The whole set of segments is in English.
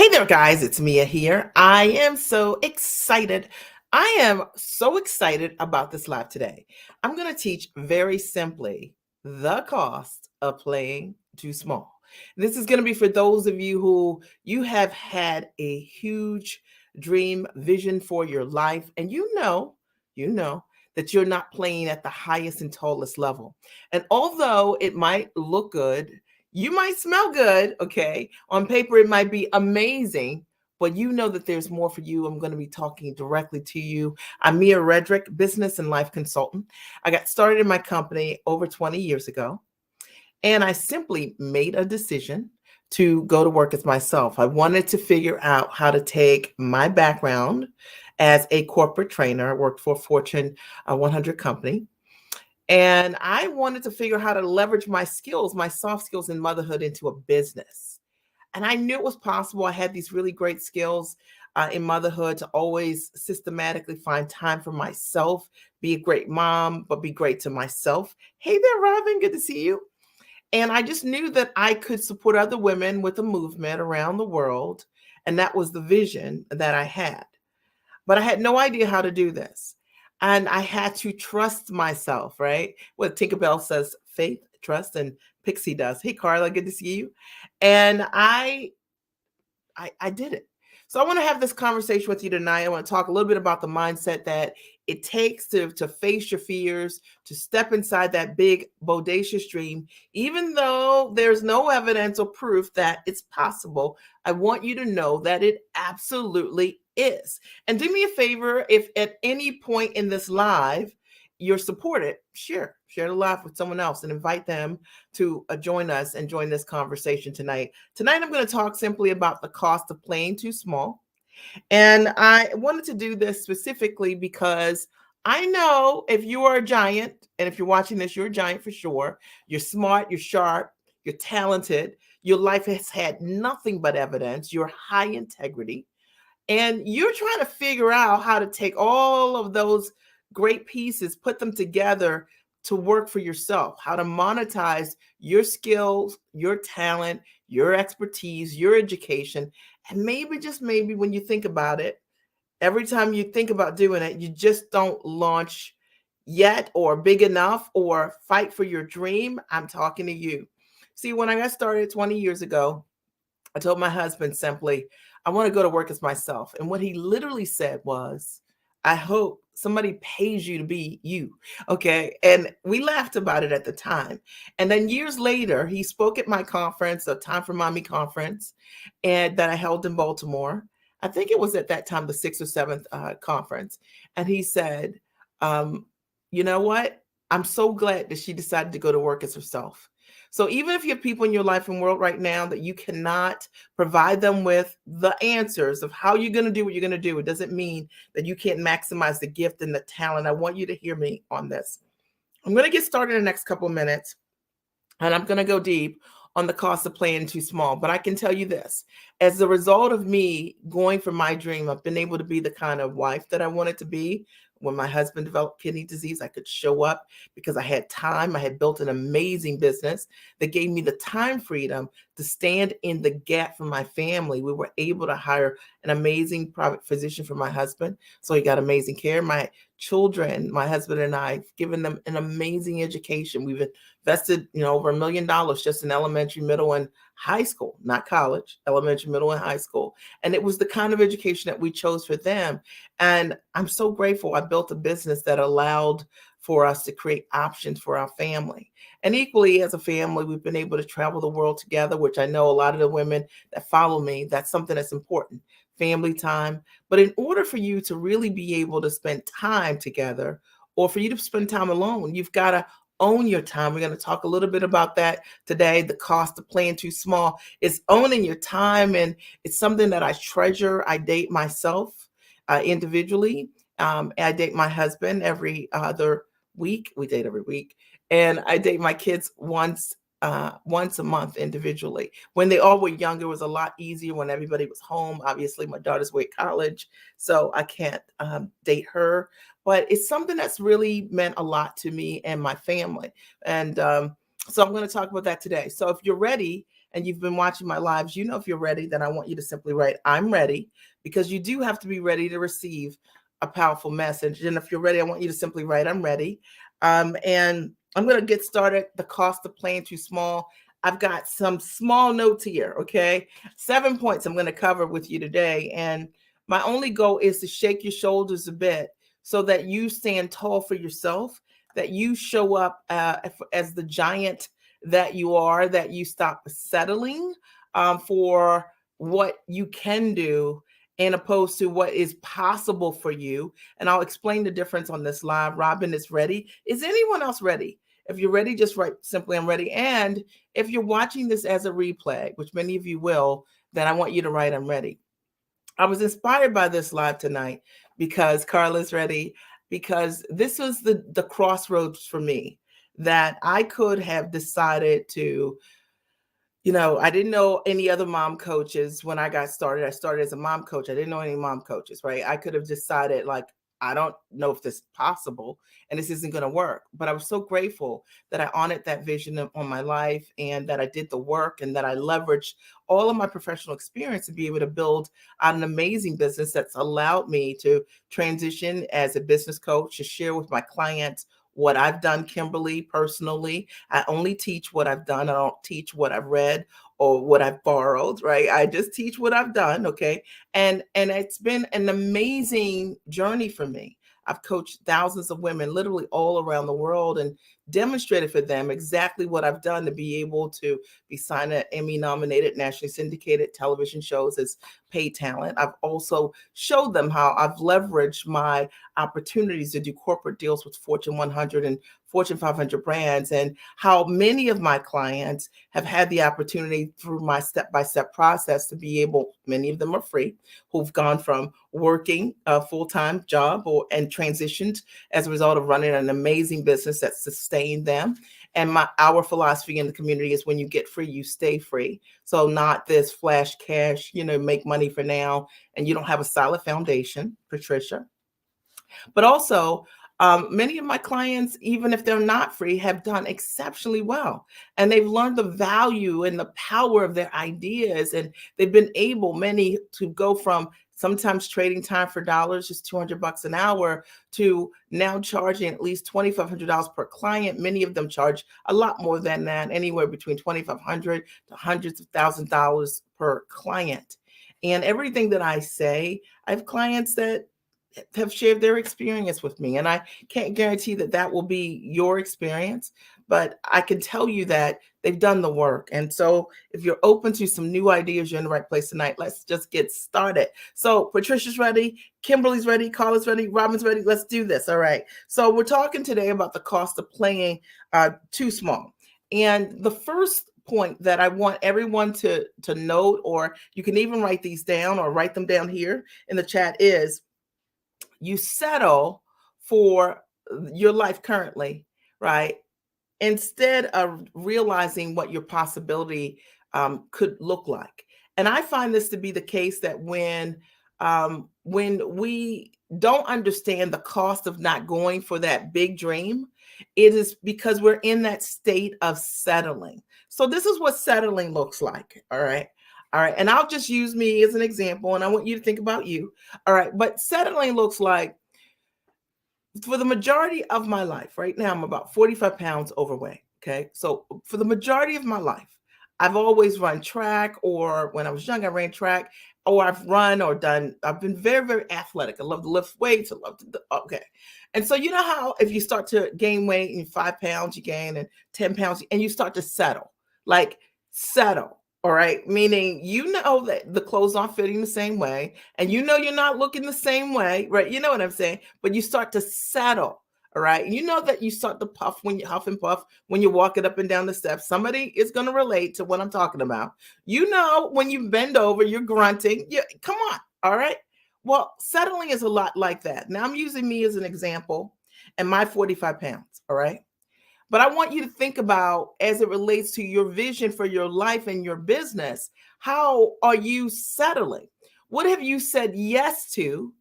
Hey there, guys. It's Mia here. I am so excited. I am so excited about this live today. I'm going to teach very simply the cost of playing too small. This is going to be for those of you who you have had a huge dream vision for your life, and you know that you're not playing at the highest and tallest level. And although it might look good, you might smell good, okay? On paper, it might be amazing, but you know that there's more for you. I'm going to be talking directly to you. I'm Mia Redrick, business and life consultant. I got started in my company over 20 years ago, and I simply made a decision to go to work as myself. I wanted to figure out how to take my background as a corporate trainer. I worked for a Fortune 100 company, and I wanted to figure out how to leverage my skills, my soft skills in motherhood into a business. And I knew it was possible. I had these really great skills in motherhood to always systematically find time for myself, be a great mom, but be great to myself. Hey there, Robin. Good to see you. And I just knew that I could support other women with a movement around the world. And that was the vision that I had. But I had no idea how to do this. And I had to trust myself, right? What Tinkerbell says, faith, trust, and Pixie does. Hey, Carla, good to see you. And I did it. So I want to have this conversation with you tonight. I want to talk a little bit about the mindset that it takes to face your fears, to step inside that big bodacious dream, even though there's no evidence or proof that it's possible. I want you to know that it absolutely is. And do me a favor, if at any point in this live you're supported, share the live with someone else and invite them to join us and join this conversation tonight. Tonight, I'm going to talk simply about the cost of playing too small. And I wanted to do this specifically because I know if you are a giant, and if you're watching this, you're a giant for sure. You're smart, you're sharp, you're talented. Your life has had nothing but evidence. You're high integrity. And you're trying to figure out how to take all of those great pieces, put them together to work for yourself, how to monetize your skills, your talent, your expertise, your education. And maybe, just maybe, when you think about it, every time you think about doing it, you just don't launch yet or big enough or fight for your dream. I'm talking to you. See, when I got started 20 years ago, I told my husband simply, I want to go to work as myself. And what he literally said was, I hope somebody pays you to be you. Okay. And we laughed about it at the time. And then years later, he spoke at my conference, a Time for Mommy conference, and that I held in Baltimore. I think it was at that time the sixth or seventh conference. And he said, um, you know what? I'm so glad that she decided to go to work as herself. So even if you have people in your life and world right now that you cannot provide them with the answers of how you're going to do what you're going to do, it doesn't mean that you can't maximize the gift and the talent. I want you to hear me on this. I'm going to get started in the next couple of minutes, and I'm going to go deep on the cost of playing too small. But I can tell you this, as a result of me going for my dream, I've been able to be the kind of wife that I wanted to be. When my husband developed kidney disease, I could show up because I had time. I had built an amazing business that gave me the time freedom to stand in the gap for my family. We were able to hire an amazing private physician for my husband, so he got amazing care. My children, my husband and I, have given them an amazing education. We've invested, over $1 million just in elementary, middle, and high school, not college, elementary, middle, and high school. And it was the kind of education that we chose for them. And I'm so grateful I built a business that allowed for us to create options for our family. And equally, as a family, we've been able to travel the world together, which I know a lot of the women that follow me, that's something that's important, family time. But in order for you to really be able to spend time together, or for you to spend time alone, you've got to own your time. We're going to talk a little bit about that today. The cost of playing too small is owning your time. And it's something that I treasure. I date myself individually. I date my husband every other week. We date every week. And I date my kids once a month individually. When they all were younger, it was a lot easier when everybody was home. Obviously, my daughter's way at college, so I can't date her. But it's something that's really meant a lot to me and my family. And so I'm going to talk about that today. So if you're ready, and you've been watching my lives, you know, if you're ready, then I want you to simply write, I'm ready, because you do have to be ready to receive a powerful message. And if you're ready, I want you to simply write, I'm ready. And I'm going to get started. The cost of playing too small. I've got some small notes here, okay? 7 points I'm going to cover with you today. And my only goal is to shake your shoulders a bit so that you stand tall for yourself, that you show up as the giant that you are, that you stop settling for what you can do and opposed to what is possible for you. And I'll explain the difference on this live. Robin is ready. Is anyone else ready? If you're ready, just write simply, I'm ready. And if you're watching this as a replay, which many of you will, then I want you to write, I'm ready. I was inspired by this live tonight because Carla's ready, because this was the crossroads for me, that I could have decided to, you know, I didn't know any other mom coaches when I got started. I started as a mom coach. I didn't know any mom coaches, right? I could have decided, like, I don't know if this is possible and this isn't going to work. But I was so grateful that I honored that vision on my life, and that I did the work, and that I leveraged all of my professional experience to be able to build out an amazing business that's allowed me to transition as a business coach, to share with my clients what I've done, Kimberly, personally. I only teach what I've done. I don't teach what I've read or what I've borrowed, right? I just teach what I've done, okay? And it's been an amazing journey for me. I've coached thousands of women literally all around the world and demonstrated for them exactly what I've done to be able to be signed at Emmy-nominated, nationally syndicated television shows as paid talent. I've also showed them how I've leveraged my opportunities to do corporate deals with Fortune 100 and Fortune 500 brands, and how many of my clients have had the opportunity through my step-by-step process to be able, many of them are free, who've gone from working a full-time job and transitioned as a result of running an amazing business that sustained them. And our philosophy in the community is, when you get free, you stay free. So not this flash cash, you know, make money for now, and you don't have a solid foundation, Patricia. But also, many of my clients, even if they're not free, have done exceptionally well. And they've learned the value and the power of their ideas. And they've been able, many, to go from sometimes trading time for dollars, just $200 an hour, to now charging at least $2,500 per client. Many of them charge a lot more than that, anywhere between $2,500 to hundreds of $1,000s per client. And everything that I say, I have clients that have shared their experience with me. And I can't guarantee that that will be your experience, but I can tell you that they've done the work. And so if you're open to some new ideas, you're in the right place tonight. Let's just get started. So Patricia's ready, Kimberly's ready, Carla's ready, Robin's ready. Let's do this. All right. So we're talking today about the cost of playing too small. And the first point that I want everyone to note, or you can even write these down or write them down here in the chat, is you settle for your life currently, right? Instead of realizing what your possibility could look like. And I find this to be the case, that when we don't understand the cost of not going for that big dream, it is because we're in that state of settling. So this is what settling looks like. All right. All right. And I'll just use me as an example, and I want you to think about you. All right. But settling looks like, for the majority of my life, right now, I'm about 45 pounds overweight. Okay. So for the majority of my life, I've always run track, or when I was young, I ran track, or I've been very, very athletic. I love to lift weights. I love to, okay. And so, you know how if you start to gain weight, and 5 pounds you gain, and 10 pounds, and you start to settle, like settle. All right. Meaning, you know that the clothes aren't fitting the same way, and you know you're not looking the same way, right? You know what I'm saying? But you start to settle. All right. You know that you start to puff when you huff and puff when you're walking up and down the steps. Somebody is going to relate to what I'm talking about. You know, when you bend over, you're grunting. Come on. All right. Well, settling is a lot like that. Now I'm using me as an example and my 45 pounds. All right. But I want you to think about, as it relates to your vision for your life and your business, how are you settling? What have you said yes to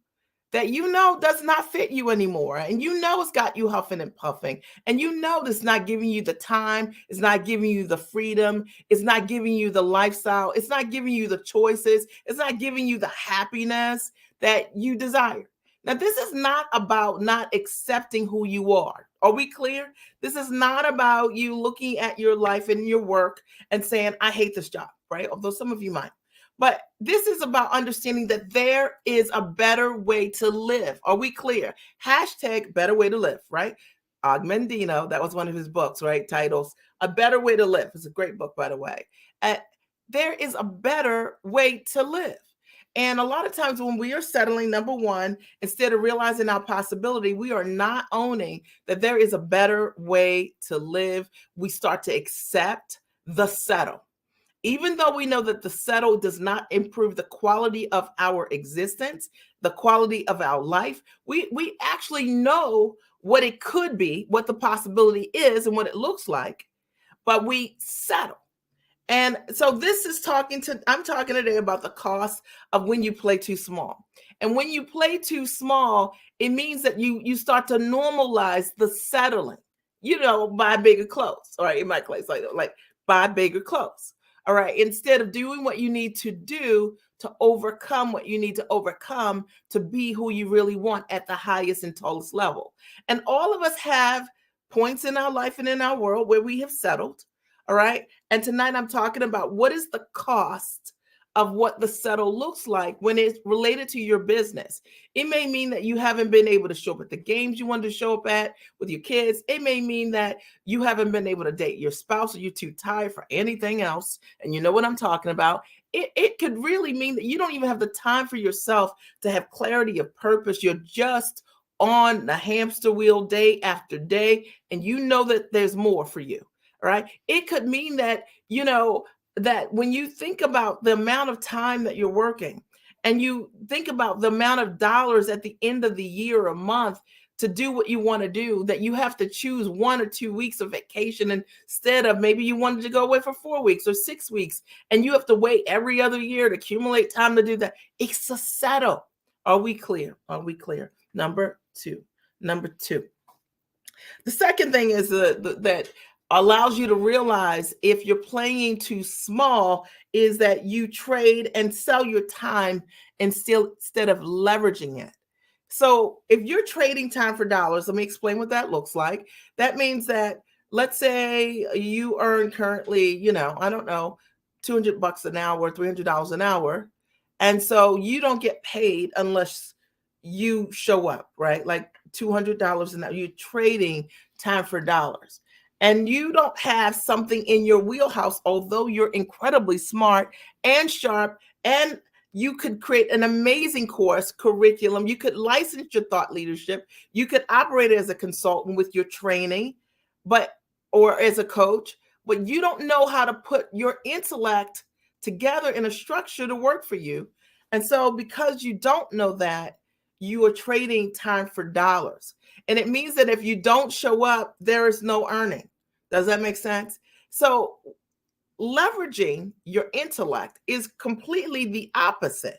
that you know does not fit you anymore. And you know it's got you huffing and puffing. And you know it's not giving you the time, it's not giving you the freedom, it's not giving you the lifestyle, it's not giving you the choices, it's not giving you the happiness that you desire. Now, this is not about not accepting who you are. Are we clear? This is not about you looking at your life and your work and saying, I hate this job, right? Although some of you might. But this is about understanding that there is a better way to live. Are we clear? Hashtag better way to live, right? Og Mandino, that was one of his books, right? Titles, A Better Way to Live. It's a great book, by the way. There is a better way to live. And a lot of times when we are settling, number one, instead of realizing our possibility, we are not owning that there is a better way to live. We start to accept the settle. Even though we know that the settle does not improve the quality of our existence, the quality of our life, we actually know what it could be, what the possibility is, and what it looks like, but we settle. And so I'm talking today about the cost of when you play too small. And when you play too small, it means that you start to normalize the settling, buy bigger clothes. All right, in my case, like buy bigger clothes. All right, instead of doing what you need to do to overcome what you need to overcome to be who you really want at the highest and tallest level. And all of us have points in our life and in our world where we have settled. All right. And tonight I'm talking about what is the cost of what the settle looks like when it's related to your business. It may mean that you haven't been able to show up at the games you wanted to show up at with your kids. It may mean that you haven't been able to date your spouse or you're too tired for anything else. And you know what I'm talking about. It could really mean that you don't even have the time for yourself to have clarity of purpose. You're just on the hamster wheel day after day, and you know that there's more for you. Right? It could mean that, that when you think about the amount of time that you're working and you think about the amount of dollars at the end of the year or month to do what you want to do, that you have to choose 1 or 2 weeks of vacation instead of maybe you wanted to go away for 4 weeks or 6 weeks and you have to wait every other year to accumulate time to do that. It's a settle. Are we clear? Are we clear? Number two. The second thing is that allows you to realize if you're playing too small is that you trade and sell your time instead of leveraging it. So if you're trading time for dollars, let me explain what that looks like. That means that let's say you earn currently, I don't know, $200 an hour, $300 an hour. And so you don't get paid unless you show up, right? Like $200 an hour, you're trading time for dollars. And you don't have something in your wheelhouse, although you're incredibly smart and sharp, and you could create an amazing course curriculum. You could license your thought leadership. You could operate as a consultant with your training, or as a coach, but you don't know how to put your intellect together in a structure to work for you. And so because you don't know that, you are trading time for dollars. And it means that if you don't show up, there is no earning. Does that make sense? So leveraging your intellect is completely the opposite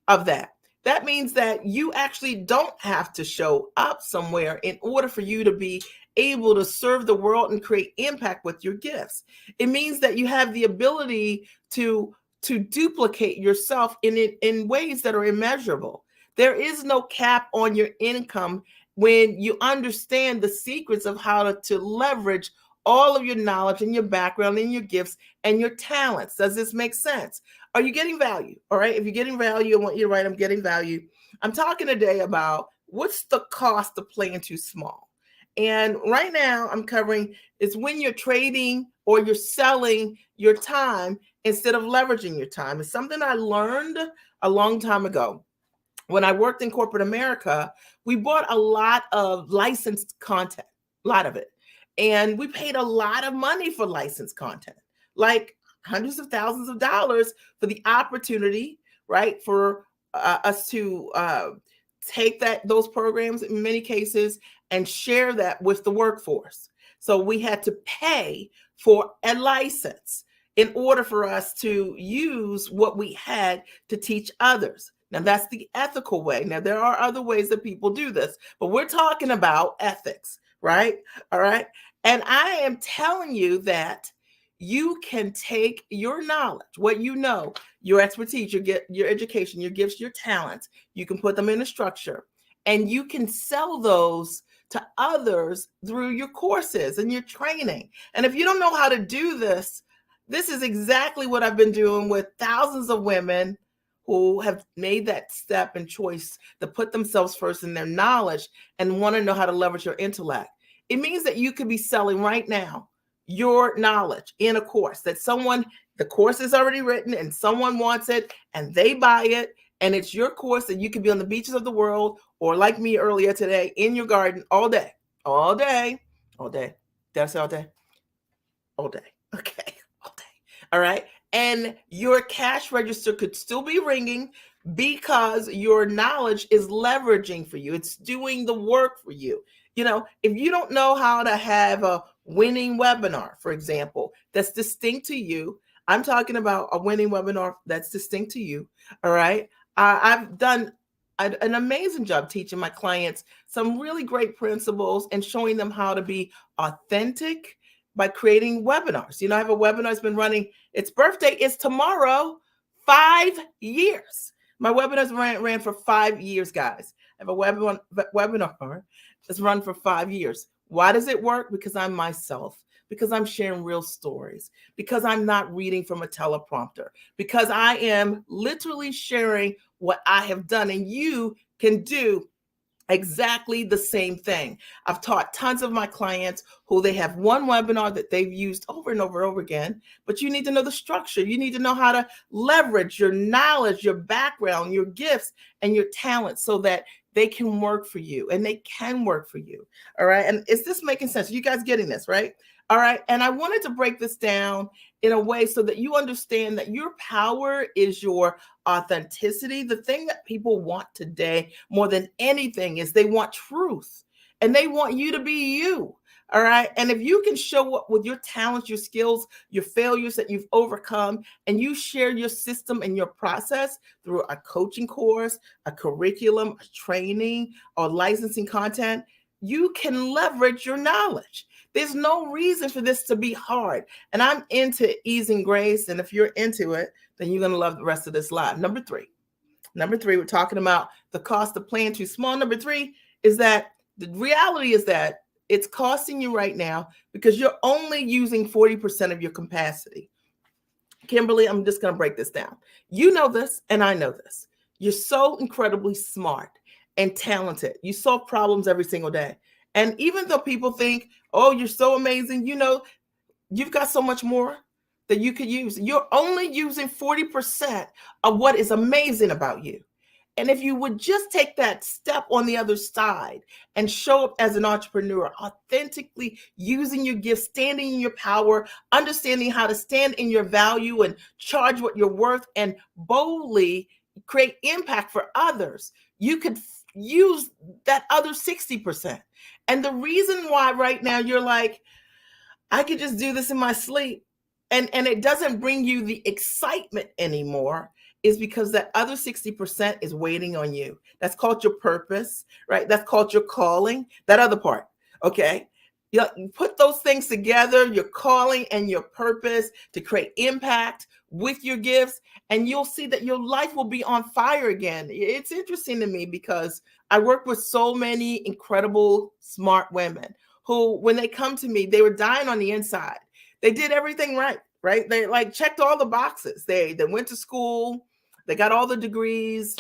of that. That means that you actually don't have to show up somewhere in order for you to be able to serve the world and create impact with your gifts. It means that you have the ability to duplicate yourself in ways that are immeasurable. There is no cap on your income when you understand the secrets of how to leverage all of your knowledge and your background and your gifts and your talents. Does this make sense? Are you getting value? All right. If you're getting value, I want you to write, I'm getting value. I'm talking today about what's the cost of playing too small. And right now I'm covering is when you're trading or you're selling your time instead of leveraging your time. It's something I learned a long time ago. When I worked in corporate America, we bought a lot of licensed content, a lot of it. And we paid a lot of money for licensed content, like hundreds of thousands of dollars for the opportunity, right? For us to take those programs in many cases and share that with the workforce. So we had to pay for a license in order for us to use what we had to teach others. Now, that's the ethical way. Now, there are other ways that people do this, but we're talking about ethics, right? All right. And I am telling you that you can take your knowledge, what you know, your expertise, your education, your gifts, your talents, you can put them in a structure and you can sell those to others through your courses and your training. And if you don't know how to do this, this is exactly what I've been doing with thousands of women who have made that step and choice to put themselves first in their knowledge and want to know how to leverage your intellect. It means that you could be selling right now your knowledge in a course that the course is already written and someone wants it and they buy it. And it's your course and you could be on the beaches of the world or like me earlier today in your garden all day, all day, all day. Did I say all day? All day. Okay. All day. All right. And your cash register could still be ringing because your knowledge is leveraging for you. It's doing the work for you. You know, if you don't know how to have a winning webinar, for example, that's distinct to you, I'm talking about a winning webinar that's distinct to you. All right. I've done an amazing job teaching my clients some really great principles and showing them how to be authentic by creating webinars. You know, I have a webinar that's been running, its birthday is tomorrow, 5 years. My webinars ran for 5 years, guys. I have a webinar that's run for 5 years. Why does it work? Because I'm myself, because I'm sharing real stories, because I'm not reading from a teleprompter, because I am literally sharing what I have done, and you can do exactly the same thing. I've taught tons of my clients who they have one webinar that they've used over and over and over again, but you need to know the structure. You need to know how to leverage your knowledge, your background, your gifts, and your talents so that they can work for you and they can work for you. All right. And is this making sense? Are you guys getting this, right? All right. And I wanted to break this down in a way so that you understand that your power is your authenticity. The thing that people want today more than anything is they want truth and they want you to be you. All right. And if you can show up with your talents, your skills, your failures that you've overcome, and you share your system and your process through a coaching course, a curriculum, a training, or licensing content, you can leverage your knowledge. There's no reason for this to be hard. And I'm into ease and grace. And if you're into it, then you're going to love the rest of this live. Number three, we're talking about the cost of playing too small. Number three is that the reality is that it's costing you right now because you're only using 40% of your capacity. Kimberly, I'm just going to break this down. You know this, and I know this. You're so incredibly smart and talented. You solve problems every single day. And even though people think, oh, you're so amazing, you know, you've got so much more that you could use. You're only using 40% of what is amazing about you. And if you would just take that step on the other side and show up as an entrepreneur, authentically using your gifts, standing in your power, understanding how to stand in your value and charge what you're worth, and boldly create impact for others, you could use that other 60%. And the reason why right now you're like, I could just do this in my sleep, and it doesn't bring you the excitement anymore, is because that other 60% is waiting on you. That's called your purpose, right? That's called your calling, that other part, okay? You put those things together, your calling and your purpose to create impact with your gifts, and you'll see that your life will be on fire again. It's interesting to me because I work with so many incredible, smart women who, when they come to me, they were dying on the inside. They did everything right, right? They like checked all the boxes. They went to school, they got all the degrees.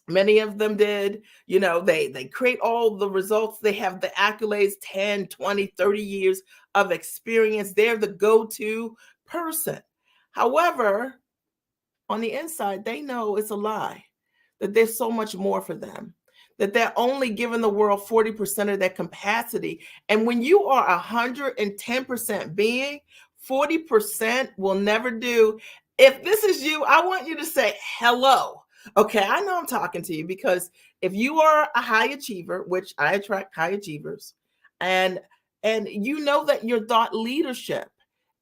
Many of them did, you know, they create all the results. They have the accolades, 10, 20, 30 years of experience. They're the go-to person. However, on the inside, they know it's a lie, that there's so much more for them, that they're only giving the world 40% of their capacity. And when you are 110% being, 40% will never do. If this is you, I want you to say hello. Okay, I know I'm talking to you because if you are a high achiever, which I attract high achievers, and you know that your thought leadership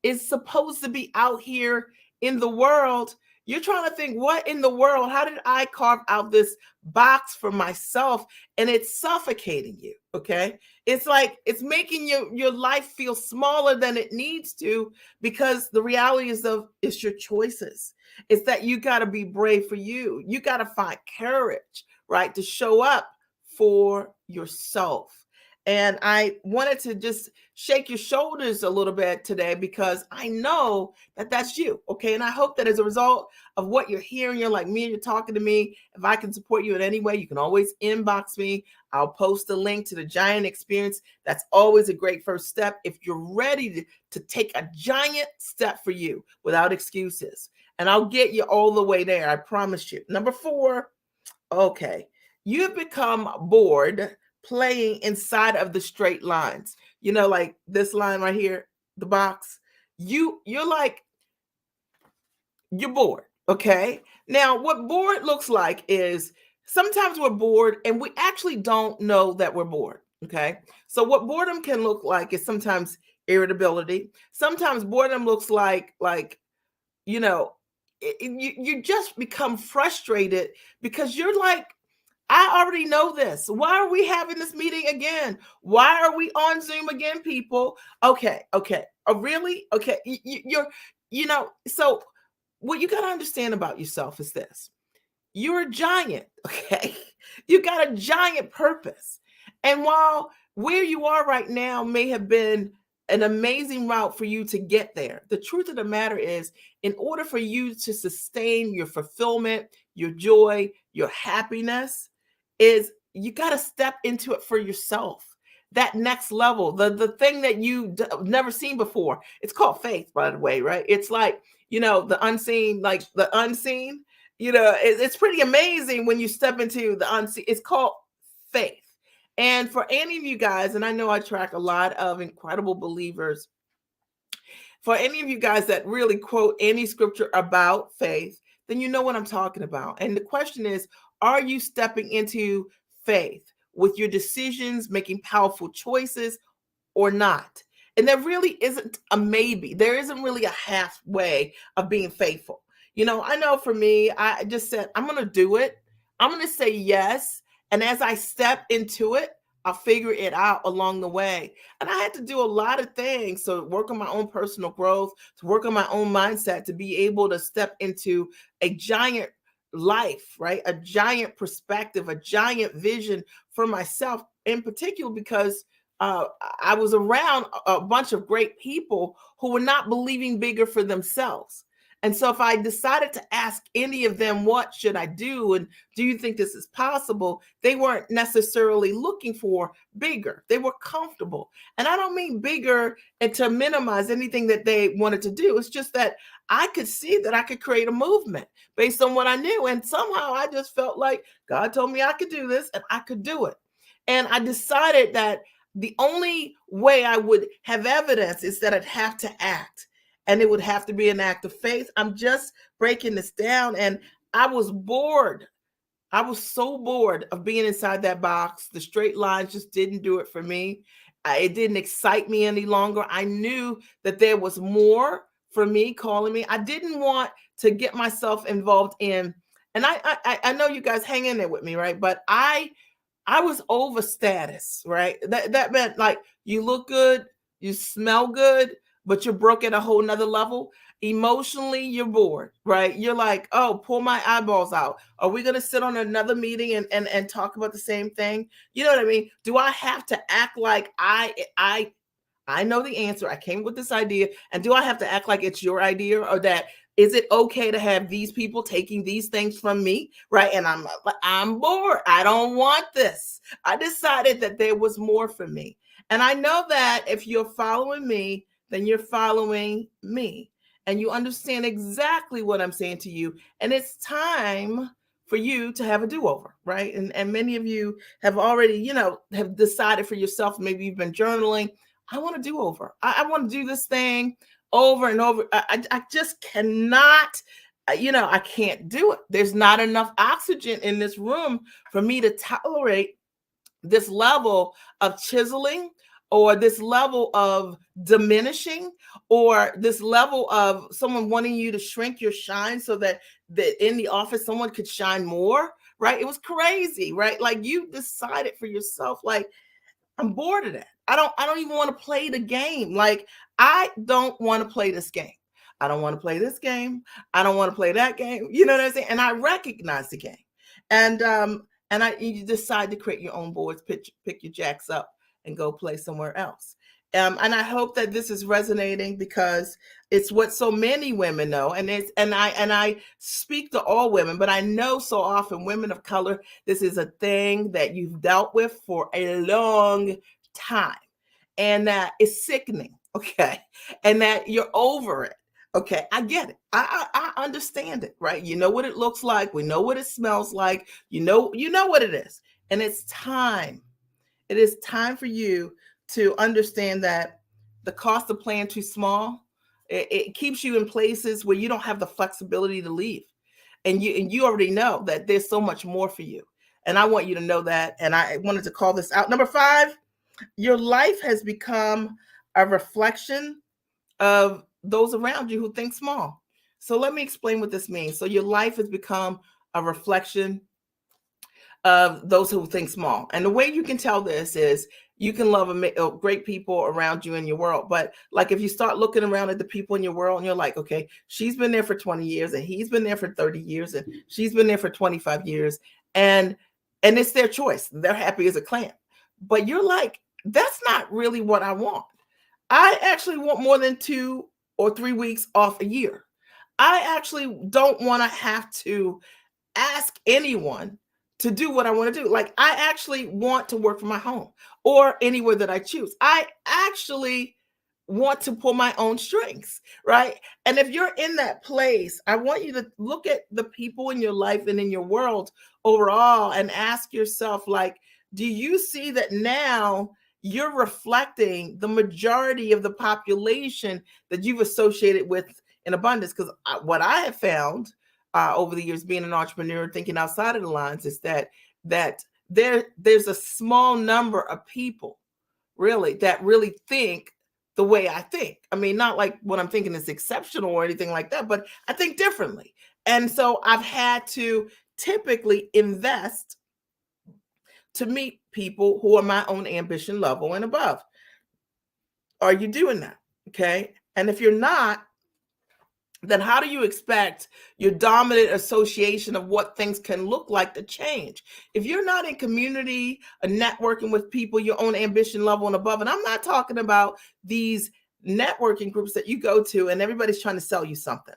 is supposed to be out here in the world, You're trying to think, what in the world? How did I carve out this box for myself? And it's suffocating you. Okay. It's like it's making your life feel smaller than it needs to, because the reality is it's your choices. It's that you got to be brave for you. You got to find courage, right, to show up for yourself. And I wanted to just shake your shoulders a little bit today, because I know that that's you. Okay. And I hope that as a result of what you're hearing, you're like me and you're talking to me. If I can support you in any way, you can always inbox me. I'll post a link to the Giant Experience. That's always a great first step if you're ready to take a giant step for you without excuses. And I'll get you all the way there. I promise you. Number 4. Okay. You've become bored playing inside of the straight lines. You know, like this line right here, the box. You're like, you're bored. Okay. Now, what bored looks like is sometimes we're bored and we actually don't know that we're bored. Okay. So what boredom can look like is sometimes irritability. Sometimes boredom looks like, you know, you just become frustrated because you're like, I already know this. Why are we having this meeting again? Why are we on Zoom again, people? Okay, okay. Oh, really? Okay. So what you got to understand about yourself is this. You're a giant, okay? You got a giant purpose. And while where you are right now may have been an amazing route for you to get there, the truth of the matter is, in order for you to sustain your fulfillment, your joy, your happiness, is you got to step into it for yourself. That next level, the thing that you never seen before. It's called faith, by the way, right? It's like, the unseen, like the unseen. It's pretty amazing when you step into the unseen. It's called faith. And for any of you guys, and I know I track a lot of incredible believers, for any of you guys that really quote any scripture about faith, then you know what I'm talking about. And the question is, are you stepping into faith with your decisions, making powerful choices, or not? And there really isn't a maybe. There isn't really a halfway of being faithful. I know for me, I just said, I'm going to do it. I'm going to say yes. And as I step into it, I'll figure it out along the way. And I had to do a lot of things to work on my own personal growth, to work on my own mindset, to be able to step into a giant life, right? A giant perspective, a giant vision for myself in particular, because I was around a bunch of great people who were not believing bigger for themselves. And so if I decided to ask any of them, what should I do? And do you think this is possible? They weren't necessarily looking for bigger. They were comfortable. And I don't mean bigger and to minimize anything that they wanted to do. It's just that I could see that I could create a movement based on what I knew. And somehow I just felt like God told me I could do this and I could do it. And I decided that the only way I would have evidence is that I'd have to act. And it would have to be an act of faith. I'm just breaking this down. And I was bored. I was so bored of being inside that box. The straight lines just didn't do it for me. It didn't excite me any longer. I knew that there was more for me calling me. I didn't want to get myself involved in, and I know you guys hang in there with me, right? But I was over status, right? That meant like you look good, you smell good, but you're broke at a whole nother level. Emotionally, you're bored, right? You're like, oh, pull my eyeballs out. Are we gonna sit on another meeting and talk about the same thing? You know what I mean? Do I have to act like I know the answer? I came with this idea, and do I have to act like it's your idea, or that is it okay to have these people taking these things from me, right? And I'm bored. I don't want this. I decided that there was more for me. And I know that if you're following me, then you're following me. And you understand exactly what I'm saying to you. And it's time for you to have a do-over, right? And many of you have already, have decided for yourself, maybe you've been journaling, I want to do over. I want to do this thing over and over. I just cannot, I can't do it. There's not enough oxygen in this room for me to tolerate this level of chiseling, or this level of diminishing, or this level of someone wanting you to shrink your shine so that that in the office someone could shine more, right? It was crazy, right? Like you decided for yourself, like, I'm bored of that. I don't even want to play the game. Like, I don't want to play this game. I don't want to play this game. I don't want to play that game. You know what I'm saying? And I recognize the game. And you decide to create your own boards, pick your jacks up and go play somewhere else. And I hope that this is resonating because it's what so many women know. And I speak to all women, but I know so often women of color, this is a thing that you've dealt with for a long time. And that is sickening, okay? And that you're over it. Okay, I get it. I understand it, right? You know what it looks like. We know what it smells like. You know what it is. And it's time. It is time for you to understand that the cost of playing too small, it keeps you in places where you don't have the flexibility to leave. And you already know that there's so much more for you. And I want you to know that. And I wanted to call this out. Number 5, your life has become a reflection of those around you who think small. So let me explain what this means. So your life has become a reflection of those who think small. And the way you can tell this is you can love great people around you in your world. But like if you start looking around at the people in your world and you're like, okay, she's been there for 20 years and he's been there for 30 years and she's been there for 25 years. And it's their choice. They're happy as a clam. But you're like, that's not really what I want. I actually want more than 2 or 3 weeks off a year. I actually don't want to have to ask anyone to do what I want to do. Like, I actually want to work from my home or anywhere that I choose. I actually want to pull my own strings, right? And if you're in that place, I want you to look at the people in your life and in your world overall and ask yourself, like, do you see that now you're reflecting the majority of the population that you've associated with in abundance? Because what I have found over the years being an entrepreneur, thinking outside of the lines, is that there's a small number of people really that really think the way I think. I mean, not like what I'm thinking is exceptional or anything like that, but I think differently. And so I've had to typically invest to meet people who are my own ambition level and above. Are you doing that? Okay. And if you're not, then how do you expect your dominant association of what things can look like to change? If you're not in community, networking with people, your own ambition level and above, and I'm not talking about these networking groups that you go to and everybody's trying to sell you something.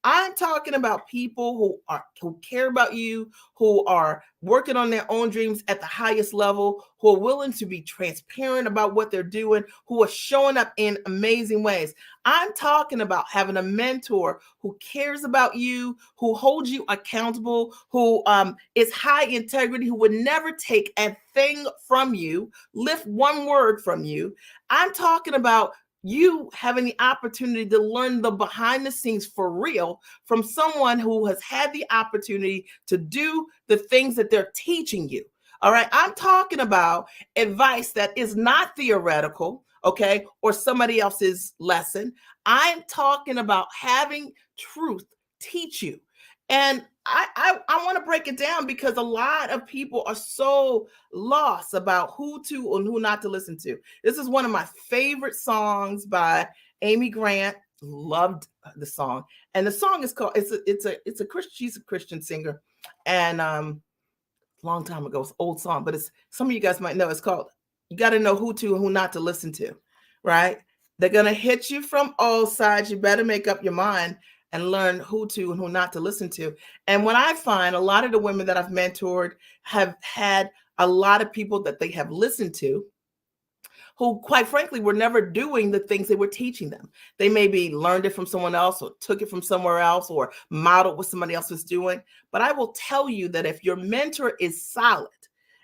I'm talking about people who care about you, who are working on their own dreams at the highest level, who are willing to be transparent about what they're doing, who are showing up in amazing ways. I'm talking about having a mentor who cares about you, who holds you accountable, who is high integrity, who would never take a thing from you, lift one word from you. I'm talking about you having the opportunity to learn the behind the scenes for real from someone who has had the opportunity to do the things that they're teaching you. All right. I'm talking about advice that is not theoretical, okay, or somebody else's lesson. I'm talking about having truth teach you. And I want to break it down because a lot of people are so lost about who to and who not to listen to. This is one of my favorite songs by Amy Grant. Loved the song, and the song is called it's a Christian. She's a Christian singer, and long time ago, it's an old song, but it's some of you guys might know. It's called "You Got to Know Who to and Who Not to Listen to." Right? They're gonna hit you from all sides. You better make up your mind and learn who to and who not to listen to. And what I find, a lot of the women that I've mentored have had a lot of people that they have listened to who, quite frankly, were never doing the things they were teaching them. They maybe learned it from someone else or took it from somewhere else or modeled what somebody else was doing. But I will tell you that if your mentor is solid,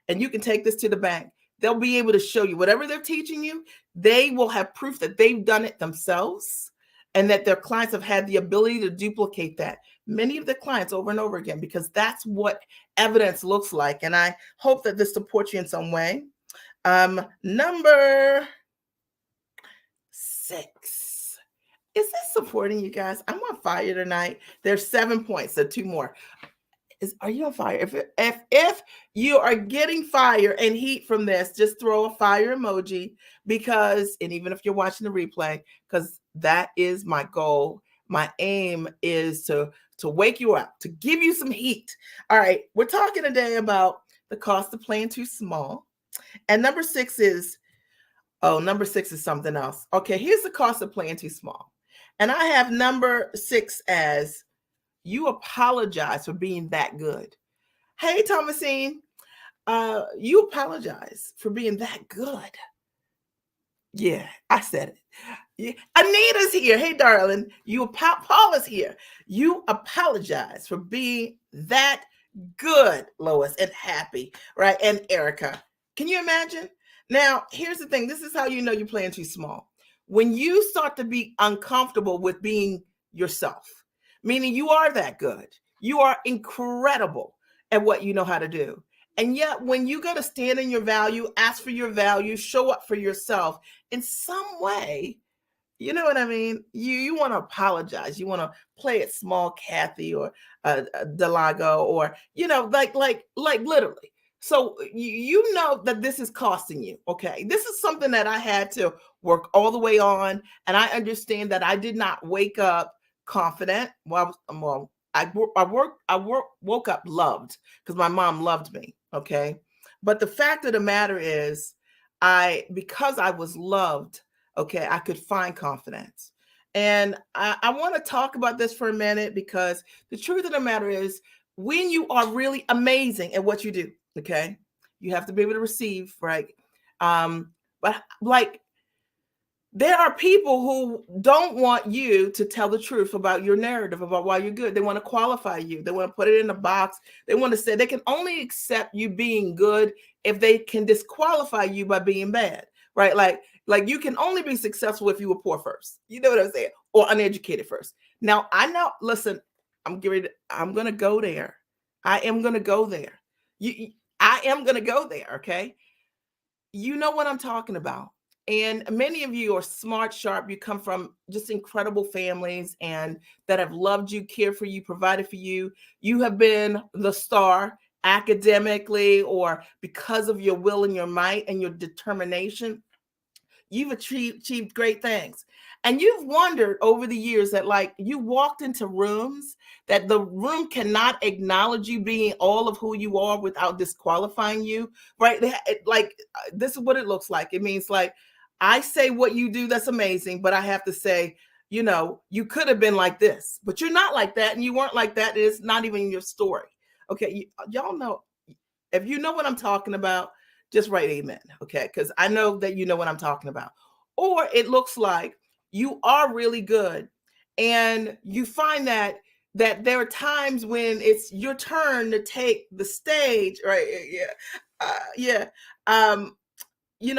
and you can take this to the bank, they'll be able to show you whatever they're teaching you. They will have proof that they've done it themselves and that their clients have had the ability to duplicate that. Many of the clients over and over again, because that's what evidence looks like. And I hope that this supports you in some way. Number 6, Is this supporting you guys? I'm on fire tonight. There's 7 points, so 2 more. Are you on fire? If you are getting fire and heat from this, just throw a fire emoji, because, and even if you're watching the replay, because that is my goal. My aim is to wake you up, to give you some heat. All right, we're talking today about the cost of playing too small. And number 6 is something else. Okay, here's the cost of playing too small. And I have number 6 as you apologize for being that good. Hey, Thomasine, you apologize for being that good. Yeah, I said it. Yeah. Anita's here. Hey, darling. Paula's here. You apologize for being that good, Lois, and happy, right? And Erica. Can you imagine? Now, here's the thing. This is how you know you're playing too small. When you start to be uncomfortable with being yourself, meaning you are that good. You are incredible at what you know how to do. And yet, when you go to stand in your value, ask for your value, show up for yourself in some way, you know what I mean? You want to apologize. You want to play it small, Kathy, or Delago, or like literally. So you know that this is costing you. Okay, this is something that I had to work all the way on, and I understand that I did not wake up confident. I woke up loved, because my mom loved me. Okay, but the fact of the matter is, because I was loved, okay, I could find confidence. And I want to talk about this for a minute, because the truth of the matter is, when you are really amazing at what you do, okay, you have to be able to receive, right? But like, there are people who don't want you to tell the truth about your narrative, about why you're good. They want to qualify you. They want to put it in a box. They want to say they can only accept you being good if they can disqualify you by being bad, right? Like you can only be successful if you were poor first. You know what I'm saying? Or uneducated first. Now, I know, listen, I'm going to go there. I am going to go there. I am going to go there, okay? You know what I'm talking about. And many of you are smart, sharp. You come from just incredible families and that have loved you, cared for you, provided for you. You have been the star academically, or because of your will and your might and your determination. You've achieved great things. And you've wondered over the years that, like, you walked into rooms that the room cannot acknowledge you being all of who you are without disqualifying you, right? This is what it looks like. It means, like, I say what you do, that's amazing, but I have to say, you could have been like this, but you're not like that, and you weren't like that. It's not even your story. Okay, y'all know, if you know what I'm talking about, just write amen, okay? Because I know that you know what I'm talking about. Or it looks like you are really good, and you find that there are times when it's your turn to take the stage, right? Yeah.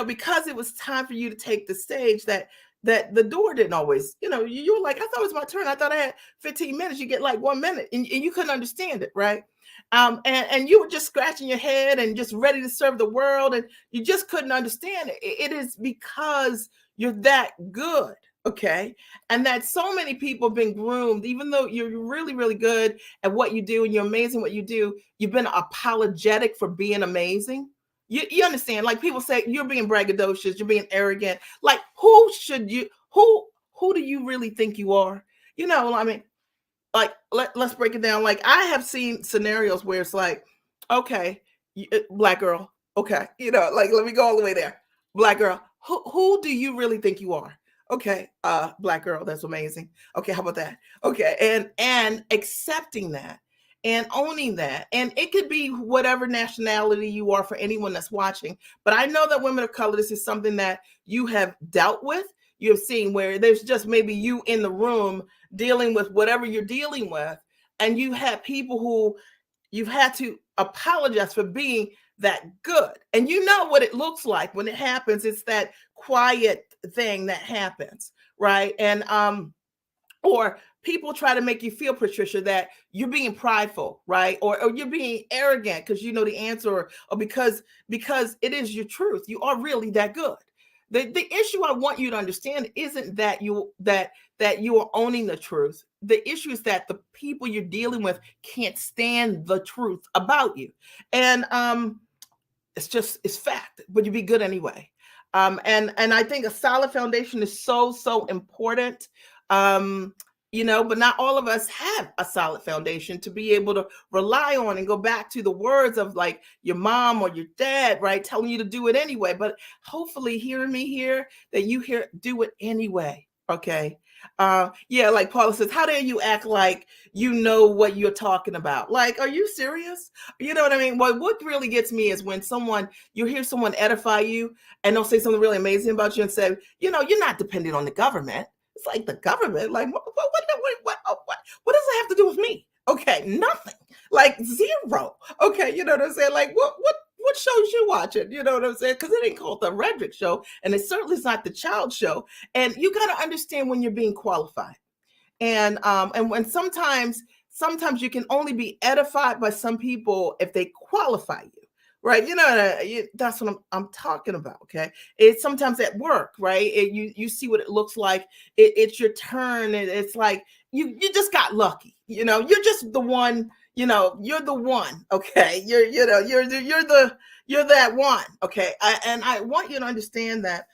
Because it was time for you to take the stage, that the door didn't always, you were like, I thought it was my turn. I thought I had 15 minutes. You get like 1 minute, and you couldn't understand it, right? And you were just scratching your head and just ready to serve the world, and you just couldn't understand it. It is because you're that good, okay? And that so many people have been groomed, even though you're really, really good at what you do and you're amazing at what you do, you've been apologetic for being amazing. You understand? Like, people say you're being braggadocious, you're being arrogant. Like, who do you really think you are? I mean, like, let's break it down. Like, I have seen scenarios where it's like, okay, Black girl, okay, like, let me go all the way there. Black girl, who do you really think you are? Okay, Black girl, that's amazing. Okay, how about that? Okay, and accepting that and owning that. And it could be whatever nationality you are, for anyone that's watching. But I know that women of color, this is something that you have dealt with. You have seen where there's just maybe you in the room dealing with whatever you're dealing with, and you have people who you've had to apologize for being that good. And you know what it looks like when it happens. It's that quiet thing that happens, right? And or people try to make you feel, Patricia, that you're being prideful, right? Or you're being arrogant because you know the answer, or because it is your truth. You are really that good. The issue I want you to understand isn't that that you are owning the truth. The issue is that the people you're dealing with can't stand the truth about you. And it's fact, but you be good anyway. And I think a solid foundation is so important. Um, but not all of us have a solid foundation to be able to rely on and go back to the words of like your mom or your dad, right? Telling you to do it anyway. But hopefully hearing me here that you hear do it anyway. Okay. Yeah, like Paula says, how dare you act like you know what you're talking about? Like, are you serious? You know what I mean? What really gets me is when you hear someone edify you and they'll say something really amazing about you and say, you're not dependent on the government. It's like the government, like what does it have to do with me? Okay, nothing, like zero. Okay, you know what I'm saying? Like what shows you watching? You know what I'm saying? Because it ain't called the Redrick Show, and it certainly is not the Child Show. And you got to understand when you're being qualified, and when sometimes you can only be edified by some people if they qualify you, right? That's what I'm talking about. Okay, it's sometimes at work, right? You see what it looks like. It's your turn, and it's like you just got lucky. You're just the one. You're the one. Okay, you're that one. Okay, and I want you to understand that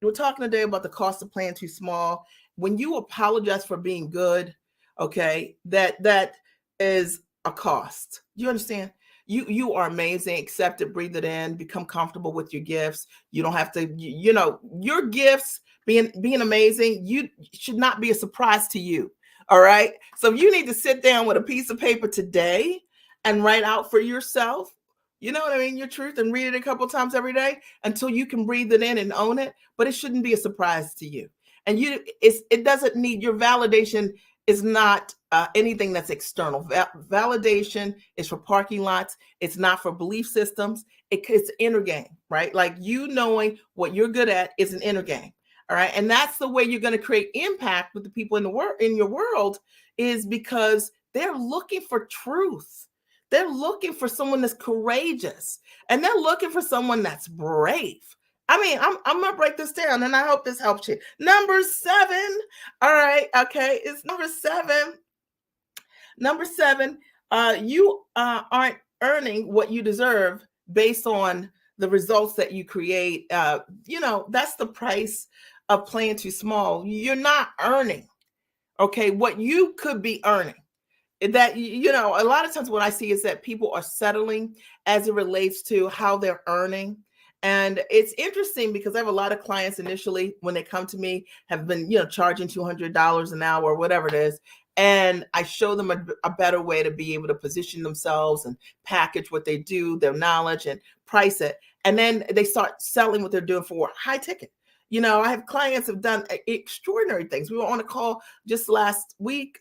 we're talking today about the cost of playing too small. When you apologize for being good, okay, that is a cost. You understand? You are amazing. Accept it, breathe it in, become comfortable with your gifts. You don't have to, your gifts being amazing, you should not be a surprise to you. All right. So you need to sit down with a piece of paper today and write out for yourself, you know what I mean, your truth, and read it a couple times every day until you can breathe it in and own it. But it shouldn't be a surprise to you. And it doesn't need your validation is not anything that's external. Validation is for parking lots. It's not for belief systems. It's inner game, right? Like knowing what you're good at is an inner game. All right. And that's the way you're going to create impact with the people in your world, is because they're looking for truth. They're looking for someone that's courageous, and they're looking for someone that's brave. I mean, I'm gonna break this down, and I hope this helps you. Number 7. All right, okay, it's number 7. Number 7, you aren't earning what you deserve based on the results that you create. That's the price of playing too small. You're not earning, okay, what you could be earning. That, a lot of times what I see is that people are settling as it relates to how they're earning. And it's interesting because I have a lot of clients initially when they come to me have been, charging $200 an hour or whatever it is. And I show them a better way to be able to position themselves and package what they do, their knowledge, and price it. And then they start selling what they're doing for high ticket. I have clients have done extraordinary things. We were on a call just last week.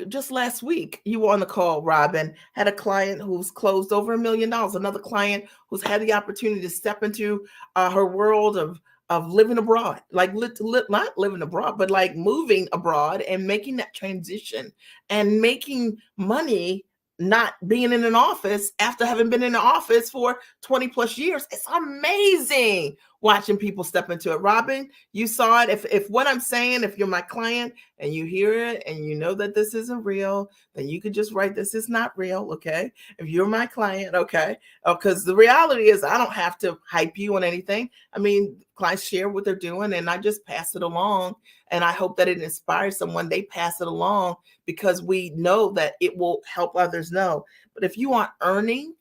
Just last week, you were on the call, Robin, had a client who's closed over $1 million. Another client who's had the opportunity to step into her world of living abroad, like not living abroad, but like moving abroad and making that transition and making money, not being in an office after having been in an office for 20 plus years. It's amazing watching people step into it. Robin, you saw it. If what I'm saying, if you're my client and you hear it and you know that this isn't real, then you could just write, this is not real. Okay. If you're my client, okay. Because the reality is I don't have to hype you on anything. I mean, clients share what they're doing and I just pass it along. And I hope that it inspires someone. They pass it along because we know that it will help others know. But if you aren't earning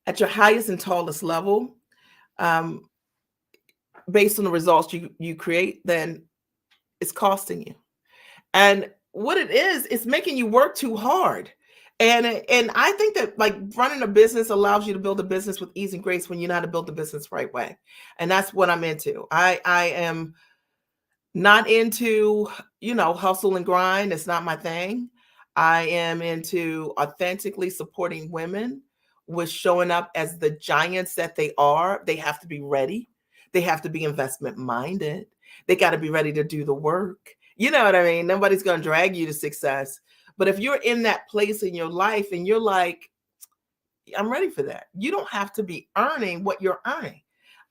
at your highest and tallest level, based on the results you create, then it's costing you. And what it is, it's making you work too hard. And I think that like running a business allows you to build a business with ease and grace when you know how to build the business the right way. And that's what I'm into. I am not into, hustle and grind. It's not my thing. I am into authentically supporting women with showing up as the giants that they are. They have to be ready. They have to be investment minded. They got to be ready to do the work. You know what I mean? Nobody's going to drag you to success. But if you're in that place in your life and you're like, I'm ready for that, you don't have to be earning what you're earning.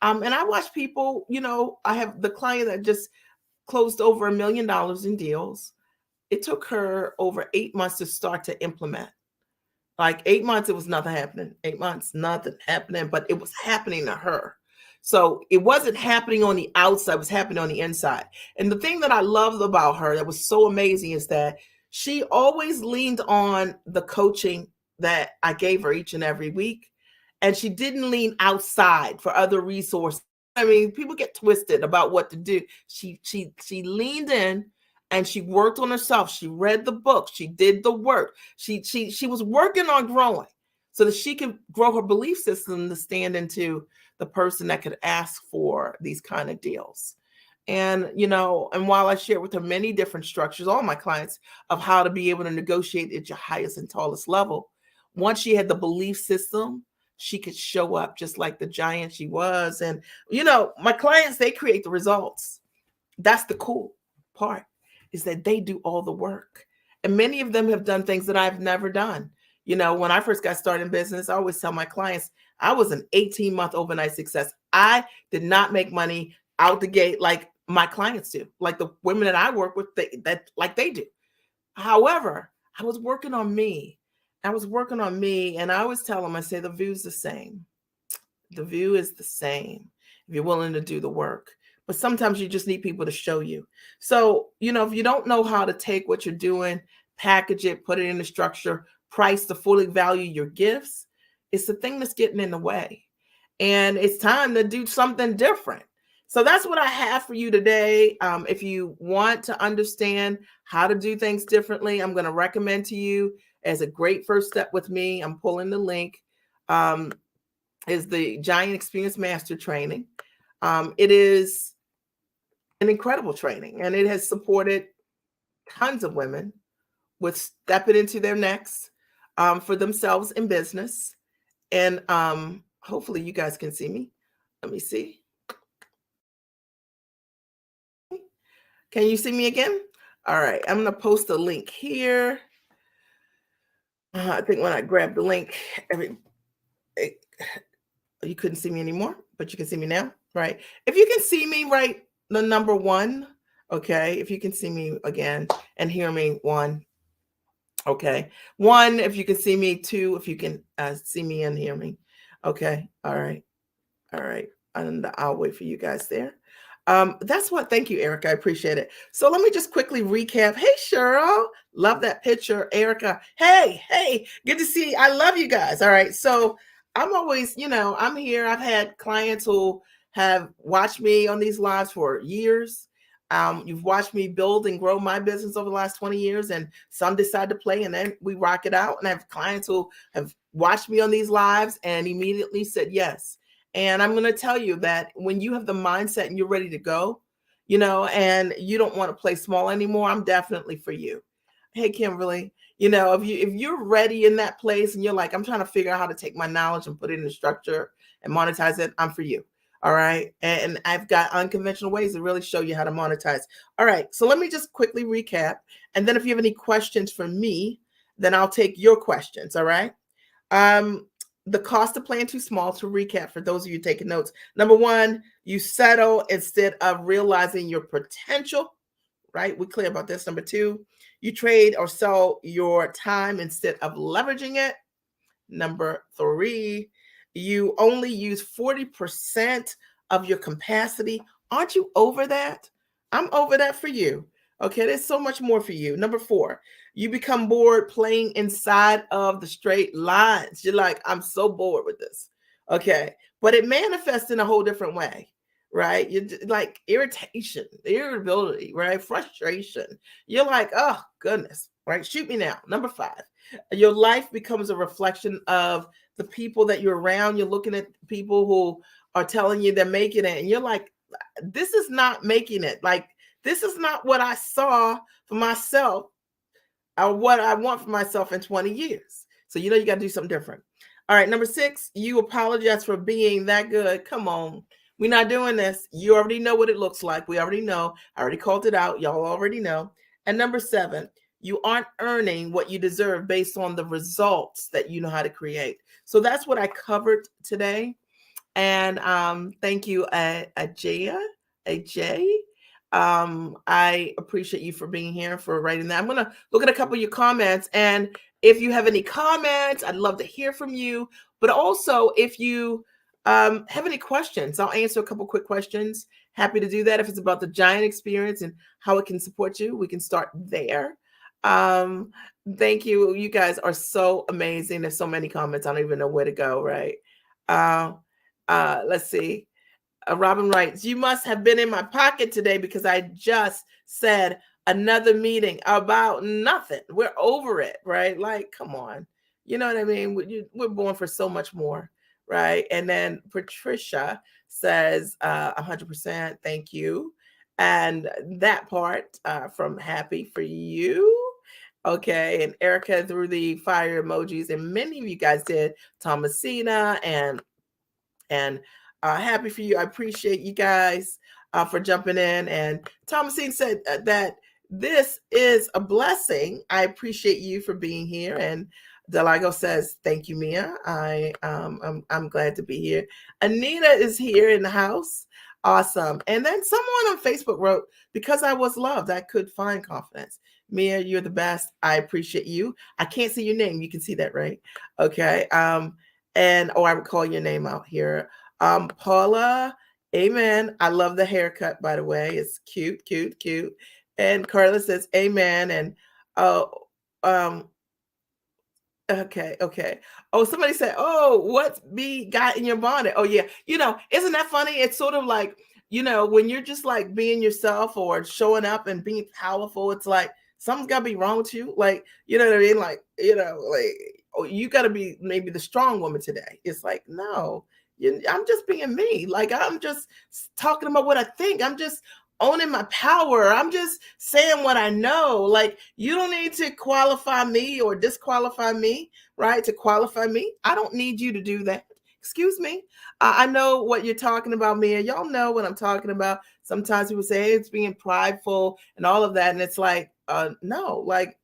And I watch people, I have the client that just closed over $1 million in deals. It took her over 8 months to start to implement. Like 8 months, it was nothing happening. 8 months, nothing happening, but it was happening to her. So it wasn't happening on the outside, it was happening on the inside. And the thing that I loved about her that was so amazing is that she always leaned on the coaching that I gave her each and every week. And she didn't lean outside for other resources. I mean, people get twisted about what to do. She leaned in and she worked on herself. She read the book. She did the work. She was working on growing so that she could grow her belief system to stand into the person that could ask for these kind of deals. And and while I share with her many different structures, all my clients, of how to be able to negotiate at your highest and tallest level, once she had the belief system, she could show up just like the giant she was. And my clients, they create the results. That's the cool part, is that they do all the work. And many of them have done things that I've never done. When I first got started in business, I always tell my clients, I was an 18-month overnight success. I did not make money out the gate like my clients do, like the women that I work with, they do. However, I was working on me. And I always tell them, I say, the view's the same. The view is the same if you're willing to do the work. But sometimes you just need people to show you. So, if you don't know how to take what you're doing, package it, put it in a structure, price to fully value your gifts, it's the thing that's getting in the way. And it's time to do something different. So that's what I have for you today. If you want to understand how to do things differently, I'm going to recommend to you as a great first step with me. I'm pulling the link. Is the Giant Experience Master Training. It is an incredible training, and it has supported tons of women with stepping into their next for themselves in business. And hopefully you guys can see me. Let me see. Can you see me again? All right, I'm going to post a link here. I think when I grab the link, you couldn't see me anymore, but you can see me now, right? If you can see me, right, the number 1, okay? If you can see me again and hear me, 1, okay? 1, if you can see me. 2, if you can see me and hear me, okay? All right, and I'll wait for you guys there. That's what. Thank you, Erica. I appreciate it. So let me just quickly recap. Hey, Cheryl, love that picture, Erica. Hey, good to see you. I love you guys. All right, so I'm always, I'm here. I've had clients who have watched me on these lives for years. You've watched me build and grow my business over the last 20 years, and some decide to play, and then we rock it out. And I have clients who have watched me on these lives and immediately said yes. And I'm going to tell you that when you have the mindset and you're ready to go, and you don't want to play small anymore, I'm definitely for you. Hey, Kimberly, if you're ready in that place and you're like, I'm trying to figure out how to take my knowledge and put it in a structure and monetize it, I'm for you. All right. And I've got unconventional ways to really show you how to monetize. All right. So let me just quickly recap. And then if you have any questions for me, then I'll take your questions. All right. The cost of playing too small, to recap for those of you taking notes. Number 1, you settle instead of realizing your potential, right? We're clear about this. Number 2, you trade or sell your time instead of leveraging it. Number 3, you only use 40% of your capacity. Aren't you over that? I'm over that for you. Okay, there's so much more for you. Number 4, you become bored playing inside of the straight lines. You're like, I'm so bored with this. Okay, but it manifests in a whole different way, right? You like irritation, irritability, right? Frustration. You're like, oh goodness, right? Shoot me now. Number 5, your life becomes a reflection of the people that you're around. You're looking at people who are telling you they're making it, and you're like, this is not making it. Like, this is not what I saw for myself or what I want for myself in 20 years. So, you got to do something different. All right. Number 6, you apologize for being that good. Come on. We're not doing this. You already know what it looks like. We already know. I already called it out. Y'all already know. And number 7, you aren't earning what you deserve based on the results that you know how to create. So that's what I covered today. And thank you, Ajay. I appreciate you for being here, for writing that. I'm going to look at a couple of your comments. And if you have any comments, I'd love to hear from you. But also, if you have any questions, I'll answer a couple quick questions. Happy to do that. If it's about the Giant experience and how it can support you, we can start there. Thank you. You guys are so amazing. There's so many comments. I don't even know where to go, right? Let's see. Robin writes, you must have been in my pocket today because I just said another meeting about nothing. We're over it, right? Like, come on. You know what I mean? We're born for so much more, right? And then Patricia says, 100%, thank you. And that part from Happy for You. Okay. And Erica threw the fire emojis, and many of you guys did. Thomasina and Happy for You. I appreciate you guys for jumping in. And Thomasine said that this is a blessing. I appreciate you for being here. And Delago says, thank you, Mia. I'm glad to be here. Anita is here in the house. Awesome. And then someone on Facebook wrote, because I was loved, I could find confidence. Mia, you're the best. I appreciate you. I can't see your name. You can see that, right? Okay. And I would call your name out here. Paula, amen. I love the haircut, by the way. It's cute, cute, cute. And Carla says, amen. And okay. Oh, somebody said, oh, what's got in your bonnet? Oh, yeah. Isn't that funny? It's sort of like, when you're just like being yourself or showing up and being powerful, it's like something's got to be wrong with you. Like, you know what I mean? Like, oh, you got to be maybe the strong woman today. It's like, no, I'm just being me. Like, I'm just talking about what I think. I'm just owning my power. I'm just saying what I know. Like, you don't need to qualify me or disqualify me, right? To qualify me. I don't need you to do that. Excuse me. I know what you're talking about, Mia. Y'all know what I'm talking about. Sometimes people say, hey, it's being prideful and all of that. And it's like, no, like,